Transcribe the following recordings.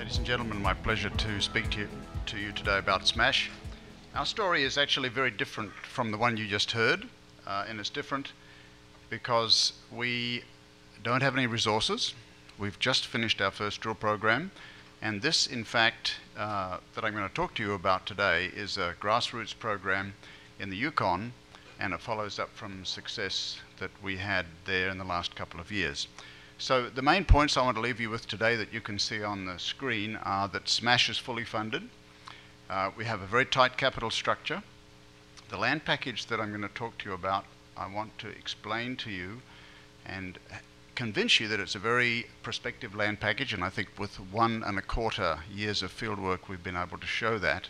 Ladies and gentlemen, my pleasure to speak to you today about Smash. Our story is actually very different from the one you just heard, and it's different because we don't have any resources. We've just finished our first drill program, and this, in fact, that I'm going to talk to you about today is a grassroots program in the Yukon, and it follows up from success that we had there in the last couple of years. So the main points I want to leave you with today that you can see on the screen are that Smash is fully funded. We have a very tight capital structure. The land package that I'm going to talk to you about, I want to explain to you and convince you that it's a very prospective land package, and I think with 1.25 years of fieldwork we've been able to show that.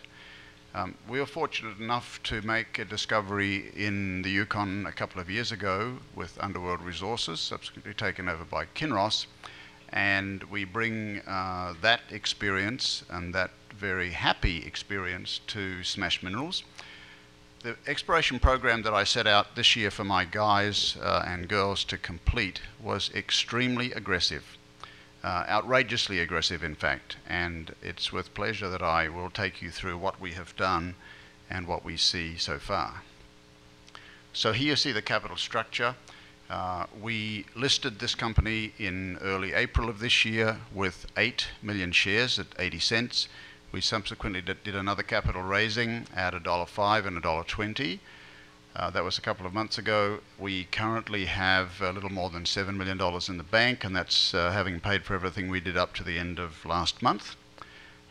We were fortunate enough to make a discovery in the Yukon a couple of years ago with Underworld Resources, subsequently taken over by Kinross, and we bring that experience and that very happy experience to Smash Minerals. The exploration program that I set out this year for my guys and girls to complete was extremely aggressive. Outrageously aggressive, in fact, and it's with pleasure that I will take you through what we have done and what we see so far. So here you see the capital structure. We listed this company in early April of this year with 8 million shares at 80 cents. We subsequently did another capital raising at $1.05 and $1.20. That was a couple of months ago. We currently have a little more than $7 million in the bank, and that's having paid for everything we did up to the end of last month.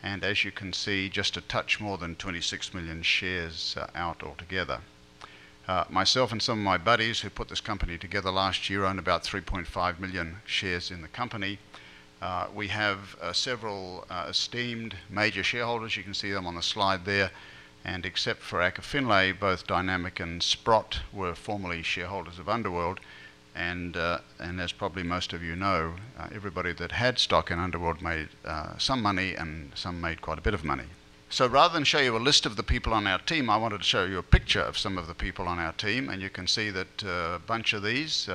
And as you can see, just a touch more than 26 million shares out altogether. Myself and some of my buddies who put this company together last year own about 3.5 million shares in the company. We have several esteemed major shareholders. You can see them on the slide there. And except for Aker Finlay, both Dynamic and Sprott were formerly shareholders of Underworld. And as probably most of you know, everybody that had stock in Underworld made some money, and some made quite a bit of money. So rather than show you a list of the people on our team, I wanted to show you a picture of some of the people on our team. And you can see that a bunch of these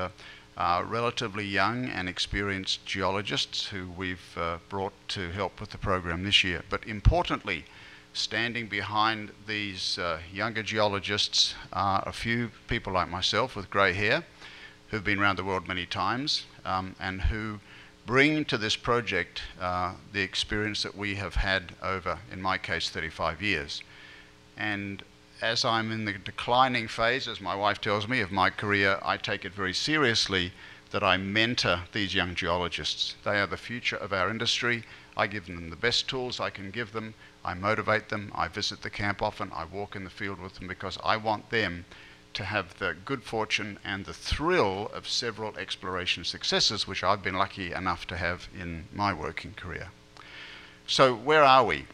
are relatively young and experienced geologists who we've brought to help with the program this year. But importantly, standing behind these younger geologists are a few people like myself with grey hair who've been around the world many times and who bring to this project the experience that we have had over, in my case, 35 years. And as I'm in the declining phase, as my wife tells me, of my career, I take it very seriously that I mentor these young geologists. They are the future of our industry. I give them the best tools I can give them. I motivate them. I visit the camp often. I walk in the field with them because I want them to have the good fortune and the thrill of several exploration successes, which I've been lucky enough to have in my working career. So where are we?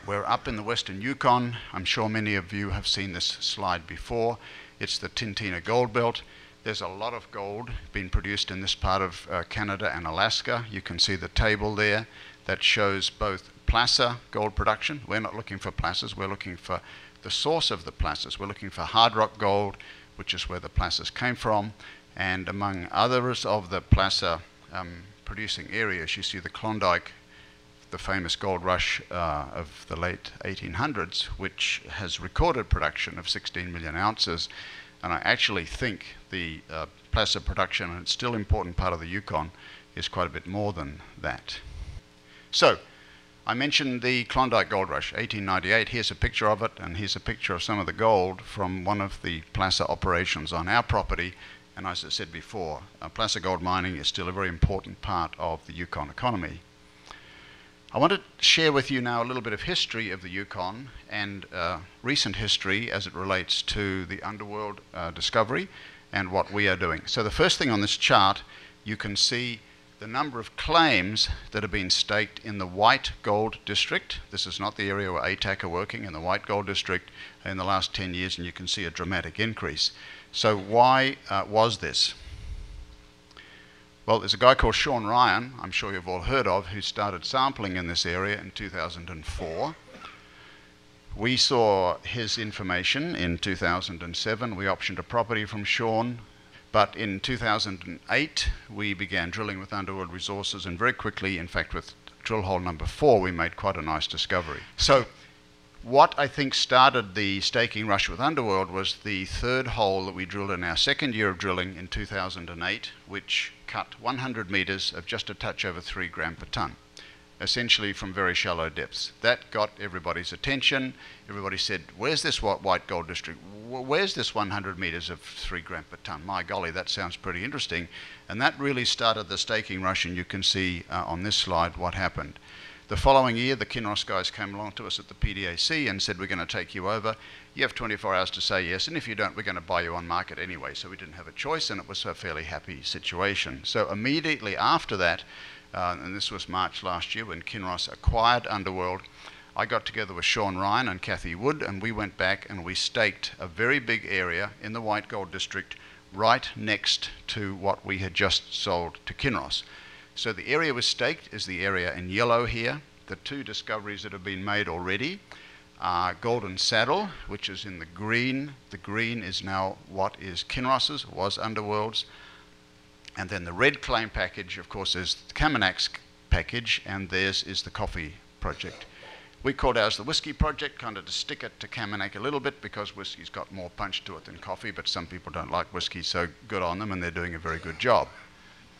We're up in the western Yukon. I'm sure many of you have seen this slide before. It's the Tintina Gold Belt. There's a lot of gold being produced in this part of Canada and Alaska. You can see the table there that shows both placer gold production. We're not looking for placers, we're looking for the source of the placers. We're looking for hard rock gold, which is where the placers came from, and among others of the placer producing areas, you see the Klondike, the famous gold rush of the late 1800s, which has recorded production of 16 million ounces, and I actually think the placer production, and it's still an important part of the Yukon, is quite a bit more than that. So, I mentioned the Klondike Gold Rush, 1898. Here's a picture of it, and here's a picture of some of the gold from one of the placer operations on our property. And as I said before, placer gold mining is still a very important part of the Yukon economy. I want to share with you now a little bit of history of the Yukon and recent history as it relates to the Underworld discovery and what we are doing. So the first thing on this chart, you can see the number of claims that have been staked in the White Gold District. This is not the area where ATAC are working, in the White Gold District in the last 10 years, and you can see a dramatic increase. So why was this? Well, there's a guy called Sean Ryan, I'm sure you've all heard of, who started sampling in this area in 2004. We saw his information in 2007. We optioned a property from Sean. But in 2008, we began drilling with Underworld Resources, and very quickly, in fact with drill hole number 4, we made quite a nice discovery. So what I think started the staking rush with Underworld was the third hole that we drilled in our second year of drilling in 2008, which cut 100 meters of just a touch over 3 grams per ton, essentially from very shallow depths. That got everybody's attention. Everybody said, where's this white gold district? Where's this 100 meters of 3 grams per ton? My golly, that sounds pretty interesting. And that really started the staking rush, and you can see on this slide what happened. The following year, the Kinross guys came along to us at the PDAC and said, we're going to take you over. You have 24 hours to say yes, and if you don't, we're going to buy you on market anyway. So we didn't have a choice, and it was a fairly happy situation. So immediately after that, and this was March last year when Kinross acquired Underworld, I got together with Sean Ryan and Kathy Wood, and we went back and we staked a very big area in the White Gold District right next to what we had just sold to Kinross. So the area was staked is the area in yellow here. The 2 discoveries that have been made already are Golden Saddle, which is in the green. The green is now what is Kinross's, was Underworld's. And then the red claim package, of course, is the Kamanak's package, and theirs is the coffee project. We called ours the whiskey project, kind of to stick it to Kamanak a little bit, because whiskey's got more punch to it than coffee, but some people don't like whiskey, so good on them, and they're doing a very good job.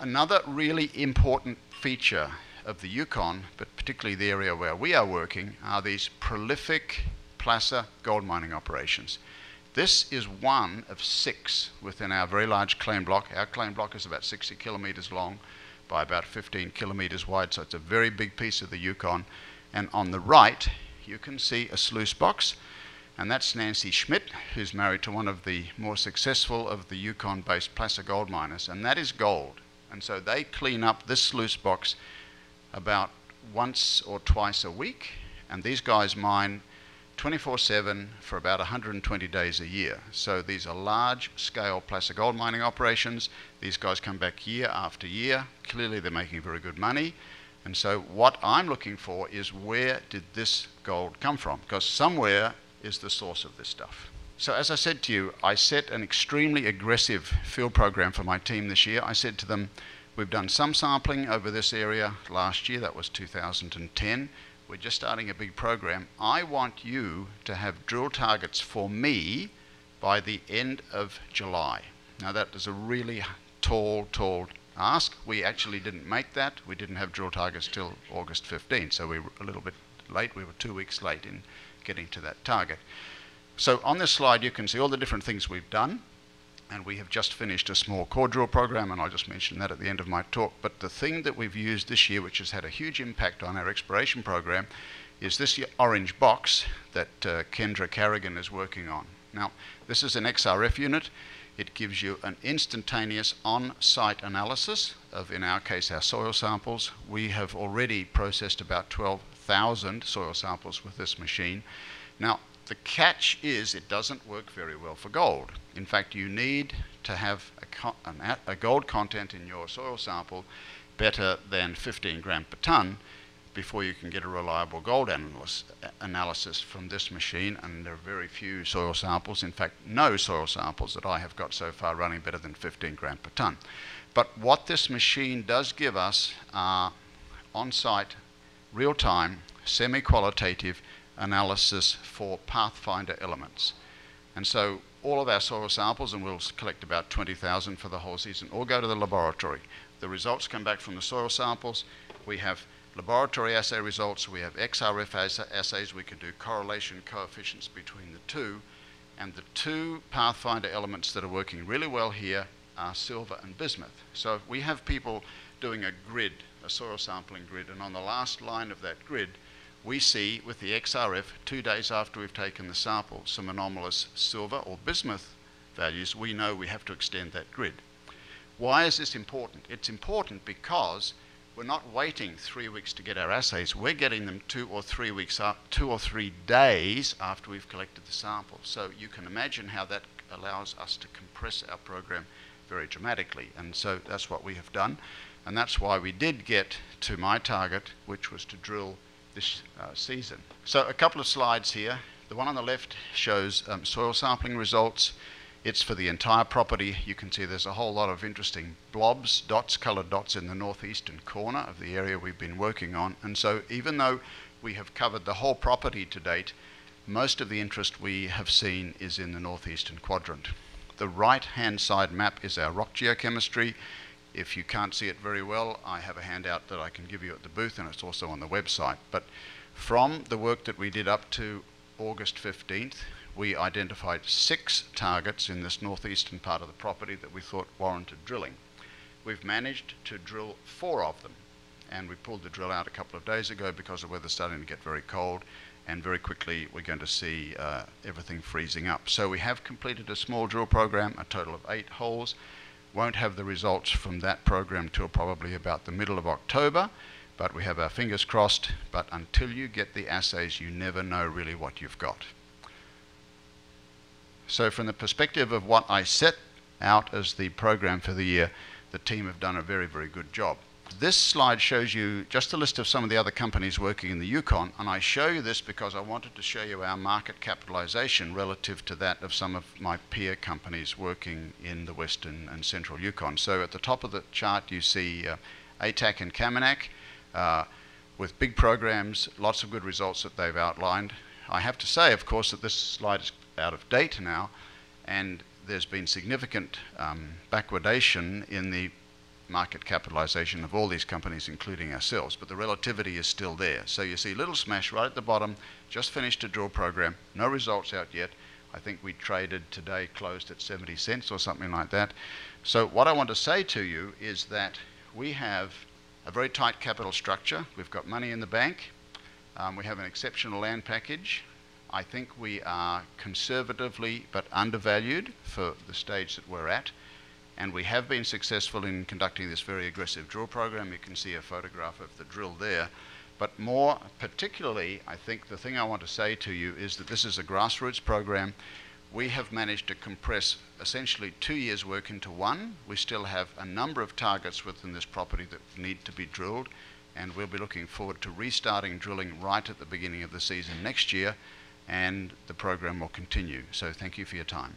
Another really important feature of the Yukon, but particularly the area where we are working, are these prolific placer gold mining operations. This is one of 6 within our very large claim block. Our claim block is about 60 kilometers long by about 15 kilometers wide, so it's a very big piece of the Yukon. And on the right, you can see a sluice box, and that's Nancy Schmidt, who's married to one of the more successful of the Yukon-based placer gold miners, and that is gold. And so they clean up this sluice box about once or twice a week, and these guys mine 24/7 for about 120 days a year. So these are large-scale placer gold mining operations. These guys come back year after year. Clearly they're making very good money. And so what I'm looking for is, where did this gold come from? Because somewhere is the source of this stuff. So as I said to you, I set an extremely aggressive field program for my team this year. I said to them, we've done some sampling over this area last year. That was 2010. We're just starting a big program. I want you to have drill targets for me by the end of July. Now that is a really tall ask. We actually didn't make that. We didn't have drill targets till August 15, so we were a little bit late. We were 2 weeks late in getting to that target. So on this slide you can see all the different things we've done, and we have just finished a small core drill program, and I'll just mention that at the end of my talk. But the thing that we've used this year, which has had a huge impact on our exploration program, is this orange box that Kendra Carrigan is working on. Now this is an XRF unit. It gives you an instantaneous on-site analysis of, in our case, our soil samples. We have already processed about 12,000 soil samples with this machine. Now the catch is it doesn't work very well for gold. In fact, you need to have a gold content in your soil sample better than 15 grams per ton before you can get a reliable gold analysis from this machine, and there are very few soil samples, in fact no soil samples that I have got so far running better than 15 grams per ton. But what this machine does give us are on-site, real-time, semi-qualitative analysis for pathfinder elements. And so all of our soil samples, and we'll collect about 20,000 for the whole season, all go to the laboratory. The results come back from the soil samples. We have laboratory assay results, we have XRF assays, we can do correlation coefficients between the two, and the 2 pathfinder elements that are working really well here are silver and bismuth. So we have people doing a grid, a soil sampling grid, and on the last line of that grid we see with the XRF, 2 days after we've taken the sample, some anomalous silver or bismuth values. We know we have to extend that grid. Why is this important? It's important because we're not waiting 3 weeks to get our assays. We're getting them 2 or 3 weeks up, 2 or 3 days after we've collected the sample. So you can imagine how that allows us to compress our program very dramatically. And so that's what we have done. And that's why we did get to my target, which was to drill this season. So a couple of slides here. The one on the left shows soil sampling results. It's for the entire property. You can see there's a whole lot of interesting blobs, dots, coloured dots in the northeastern corner of the area we've been working on. And so even though we have covered the whole property to date, most of the interest we have seen is in the northeastern quadrant. The right-hand side map is our rock geochemistry. If you can't see it very well, I have a handout that I can give you at the booth, and it's also on the website. But from the work that we did up to August 15th, we identified 6 targets in this northeastern part of the property that we thought warranted drilling. We've managed to drill 4 of them, and we pulled the drill out a couple of days ago because the weather's starting to get very cold, and very quickly we're going to see everything freezing up. So we have completed a small drill program, a total of 8 holes. Won't have the results from that program till probably about the middle of October, but we have our fingers crossed. But until you get the assays, you never know really what you've got. So from the perspective of what I set out as the program for the year, the team have done a very, very good job. This slide shows you just a list of some of the other companies working in the Yukon, and I show you this because I wanted to show you our market capitalization relative to that of some of my peer companies working in the western and central Yukon. So at the top of the chart you see ATAC and Kaminak with big programs, lots of good results that they've outlined. I have to say, of course, that this slide is out of date now, and there's been significant backwardation in the market capitalization of all these companies, including ourselves, but the relativity is still there. So you see Little Smash right at the bottom, just finished a drill program, no results out yet. I think we traded today, closed at 70 cents or something like that. So what I want to say to you is that we have a very tight capital structure. We've got money in the bank. We have an exceptional land package. I think we are conservatively but undervalued for the stage that we're at. And we have been successful in conducting this very aggressive drill program. You can see a photograph of the drill there. But more particularly, I think the thing I want to say to you is that this is a grassroots program. We have managed to compress essentially 2 years' work into one. We still have a number of targets within this property that need to be drilled, and we'll be looking forward to restarting drilling right at the beginning of the season next year, and the program will continue. So thank you for your time.